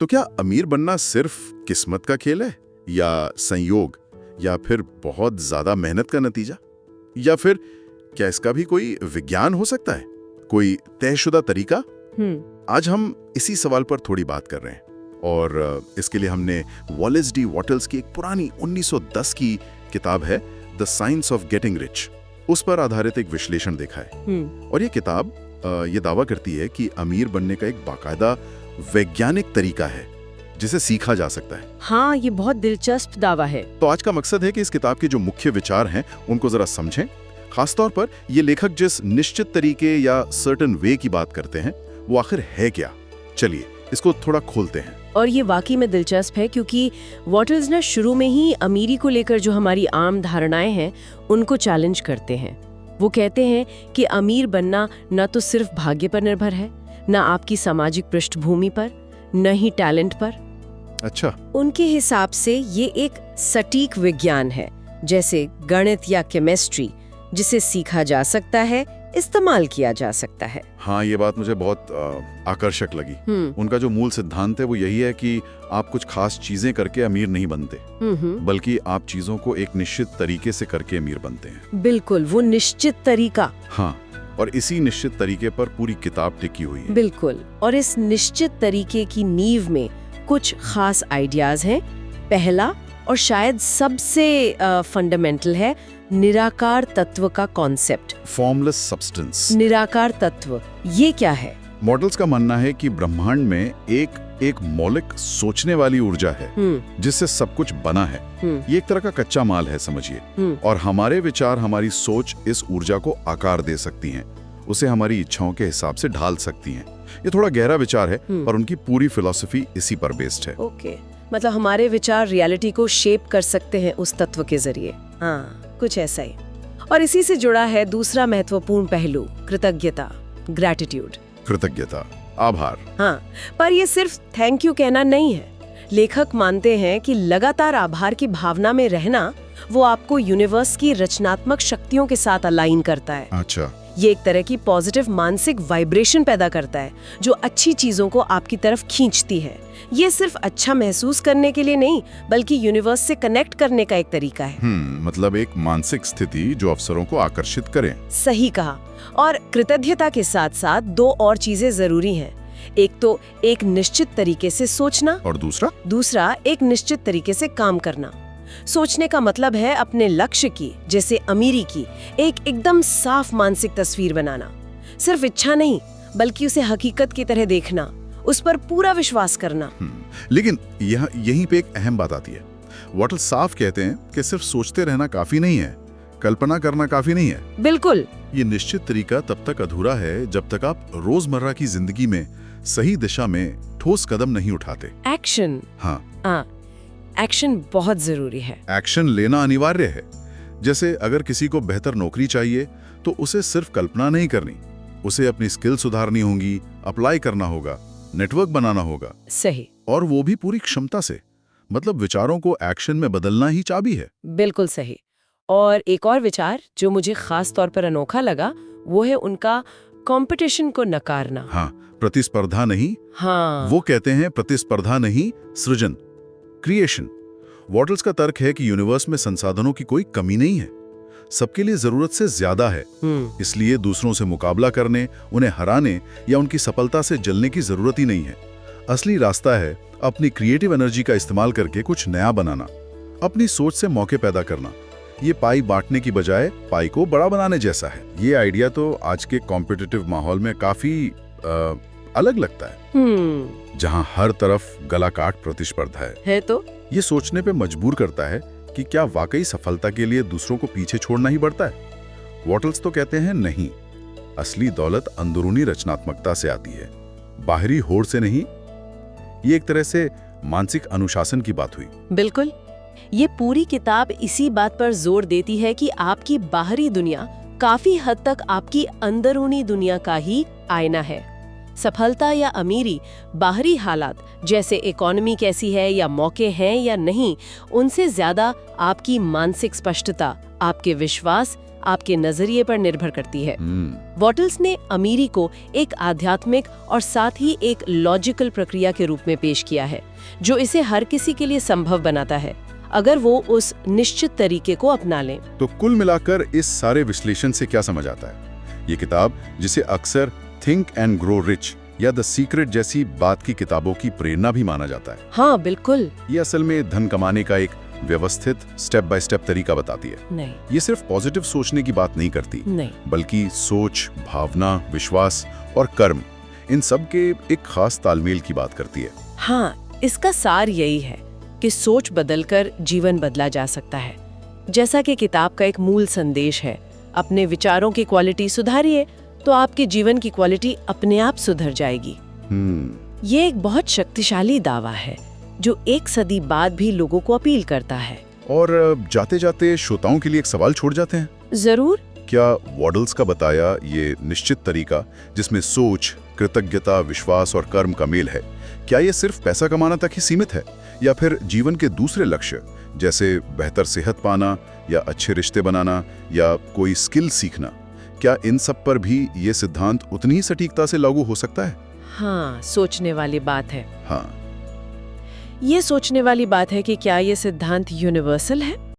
तो क्या अमीर बनना सिर्फ किस्मत का खेल है, या संयोग, या फिर बहुत ज्यादा मेहनत का नतीजा, या फिर क्या इसका भी कोई विज्ञान हो सकता है, कोई तयशुदा तरीका? आज हम इसी सवाल पर थोड़ी बात कर रहे हैं और इसके लिए हमने वॉलेस डी वॉटल्स की एक पुरानी 1910 की किताब है the science of getting rich, उस पर आधारित एक विश्लेषण देखा है। और ये किताब ये दावा करती है कि अमीर बनने का एक बाकायदा वैज्ञानिक तरीका है जिसे सीखा जा सकता है। हाँ, ये बहुत दिलचस्प दावा है। तो आज का मकसद है कि इस किताब के जो मुख्य विचार हैं उनको जरा समझें। खासतौर पर ये लेखक जिस निश्चित तरीके या सर्टेन वे की बात करते हैं वो आखिर है क्या। चलिए इसको थोड़ा खोलते हैं। और ये वाकई में दिलचस्प है क्योंकि वॉटल्स ना शुरू में ही अमीरी को लेकर जो हमारी आम धारणाएं हैं उनको चैलेंज करते हैं। वो कहते हैं कि अमीर बनना न तो सिर्फ भाग्य पर निर्भर है, न आपकी सामाजिक पृष्ठभूमि पर, न ही टैलेंट पर। अच्छा। उनके हिसाब से ये एक सटीक विज्ञान है, जैसे गणित या केमिस्ट्री, जिसे सीखा जा सकता है, इस्तेमाल किया जा सकता है। हाँ, ये बात मुझे बहुत आकर्षक लगी। उनका जो मूल सिद्धांत है वो यही है कि आप कुछ खास चीजें करके अमीर नहीं बनते, बल्कि आप चीजों को एक निश्चित तरीके से करके अमीर बनते हैं। बिल्कुल, वो निश्चित तरीका। हाँ, और इसी निश्चित तरीके पर पूरी किताब टिकी हुई है। बिल्कुल, और इस निश्चित तरीके की नींव में कुछ खास आइडियाज हैं। पहला और शायद सबसे फंडामेंटल है निराकार तत्व का कॉन्सेप्ट। Formless substance. निराकार तत्व, ये क्या है? मॉडल्स का मानना है कि ब्रह्मांड में एक मौलिक सोचने वाली ऊर्जा है जिससे सब कुछ बना है। ये एक तरह का कच्चा माल है समझिए, और हमारे विचार, हमारी सोच इस ऊर्जा को आकार दे सकती हैं, उसे हमारी इच्छाओं के हिसाब से ढाल सकती हैं। ये थोड़ा गहरा विचार है और उनकी पूरी फिलॉसफी इसी पर बेस्ड है। ओके, मतलब हमारे विचार रियलिटी को शेप कर सकते हैं उस तत्व के जरिए। हाँ, कुछ ऐसा ही। और इसी से जुड़ा है दूसरा महत्वपूर्ण पहलू, कृतज्ञता, ग्रैटिट्यूड। कृतज्ञता, आभार। हाँ, पर ये सिर्फ थैंक यू कहना नहीं है। लेखक मानते हैं कि लगातार आभार की भावना में रहना वो आपको यूनिवर्स की रचनात्मक शक्तियों के साथ अलाइन करता है। अच्छा। ये एक तरह की पॉजिटिव मानसिक वाइब्रेशन पैदा करता है जो अच्छी चीजों को आपकी तरफ खींचती है। ये सिर्फ अच्छा महसूस करने के लिए नहीं, बल्कि यूनिवर्स से कनेक्ट करने का एक तरीका है। मतलब एक मानसिक स्थिति जो अवसरों को आकर्षित करे। सही कहा। और कृतज्ञता के साथ साथ दो और चीजें जरूरी हैं। एक तो एक निश्चित तरीके से सोचना, और दूसरा एक निश्चित तरीके से काम करना। सोचने का मतलब है अपने लक्ष्य की, जैसे अमीरी की, एकदम साफ मानसिक तस्वीर बनाना। सिर्फ इच्छा नहीं, बल्कि उसे हकीकत की तरह देखना, उस पर पूरा विश्वास करना। लेकिन यहीं पे एक अहम बात आती है। वॉटल्स साफ कहते हैं कि सिर्फ सोचते रहना काफी नहीं है, कल्पना करना काफी नहीं है। बिल्कुल। ये निश्चित तरीका तब तक अधूरा है जब तक आप रोजमर्रा की जिंदगी में सही दिशा में ठोस कदम नहीं उठाते। एक्शन। हाँ, एक्शन बहुत जरूरी है। एक्शन लेना अनिवार्य है। जैसे अगर किसी को बेहतर नौकरी चाहिए तो उसे सिर्फ कल्पना नहीं करनी, उसे अपनी स्किल सुधारनी होगी, अप्लाई करना होगा, नेटवर्क बनाना होगा। सही। और वो भी पूरी क्षमता से। मतलब विचारों को एक्शन में बदलना ही चाबी है। बिल्कुल सही। और एक और विचार जो मुझे खास तौर पर अनोखा लगा वो है उनका कंपटीशन को नकारना। हाँ, प्रतिस्पर्धा नहीं। हाँ, वो कहते हैं प्रतिस्पर्धा नहीं, सृजन, क्रिएशन। वॉटल्स का तर्क है कि यूनिवर्स में संसाधनों की कोई कमी नहीं है, सबके लिए जरूरत से ज्यादा है। इसलिए दूसरों से मुकाबला करने, उन्हें हराने या उनकी सफलता से जलने की जरूरत ही नहीं है। असली रास्ता है अपनी क्रिएटिव एनर्जी का इस्तेमाल करके कुछ नया बनाना, अपनी सोच से मौके पैदा करना। ये पाई बांटने की बजाय पाई को बड़ा बनाने जैसा है। ये आइडिया तो आज के कॉम्पिटिटिव माहौल में काफी अलग लगता है, जहां हर तरफ गला काट प्रतिस्पर्धा है। तो ये सोचने पे मजबूर करता है कि क्या वाकई सफलता के लिए दूसरों को पीछे छोड़ना ही बढ़ता है। वॉटल्स तो कहते हैं नहीं, असली दौलत अंदरूनी रचनात्मकता से आती है, बाहरी होड़ से नहीं। ये एक तरह से मानसिक अनुशासन की बात हुई। बिल्कुल। ये पूरी किताब इसी बात पर जोर देती है कि आपकी बाहरी दुनिया काफी हद तक आपकी अंदरूनी दुनिया का ही आईना है। सफलता या अमीरी, बाहरी हालात जैसे इकोनॉमी कैसी है या मौके हैं या नहीं, उनसे ज्यादा आपकी मानसिक स्पष्टता, आपके विश्वास, आपके नजरिए पर निर्भर करती है। वॉटल्स ने अमीरी को एक आध्यात्मिक और साथ ही एक लॉजिकल प्रक्रिया के रूप में पेश किया है, जो इसे हर किसी के लिए संभव बनाता है अगर वो उस निश्चित तरीके को अपना लें। तो कुल मिलाकर इस सारे विश्लेषण से क्या समझ आता है? ये किताब, जिसे अक्सर थिंक एंड ग्रो रिच या द सीक्रेट जैसी बात की किताबों की प्रेरणा भी माना जाता है। हाँ बिल्कुल। ये असल में धन कमाने का एक व्यवस्थित स्टेप बाय स्टेप तरीका बताती है। नहीं, ये सिर्फ पॉजिटिव सोचने की बात नहीं करती, नहीं, बल्कि सोच, भावना, विश्वास और कर्म, इन सब के एक खास तालमेल की बात करती है। हाँ, इसका सार यही है कि सोच बदलकर जीवन बदला जा सकता है। जैसा कि किताब का एक मूल संदेश है, अपने विचारों की क्वालिटी सुधारिए तो आपके जीवन की क्वालिटी अपने आप सुधर जाएगी। ये एक बहुत शक्तिशाली दावा है जो एक सदी बाद भी लोगों को अपील करता है। और जाते जाते श्रोताओं के लिए एक सवाल छोड़ जाते हैं। जरूर। क्या वॉडल्स का बताया ये निश्चित तरीका, जिसमें सोच, कृतज्ञता, विश्वास और कर्म का मेल है, क्या ये सिर्फ पैसा कमाना तक ही सीमित है, या फिर जीवन के दूसरे लक्ष्य जैसे बेहतर सेहत पाना या अच्छे रिश्ते बनाना या कोई स्किल सीखना, क्या इन सब पर भी ये सिद्धांत उतनी ही सटीकता से लागू हो सकता है? हाँ, सोचने वाली बात है। हाँ, ये सोचने वाली बात है कि क्या ये सिद्धांत यूनिवर्सल है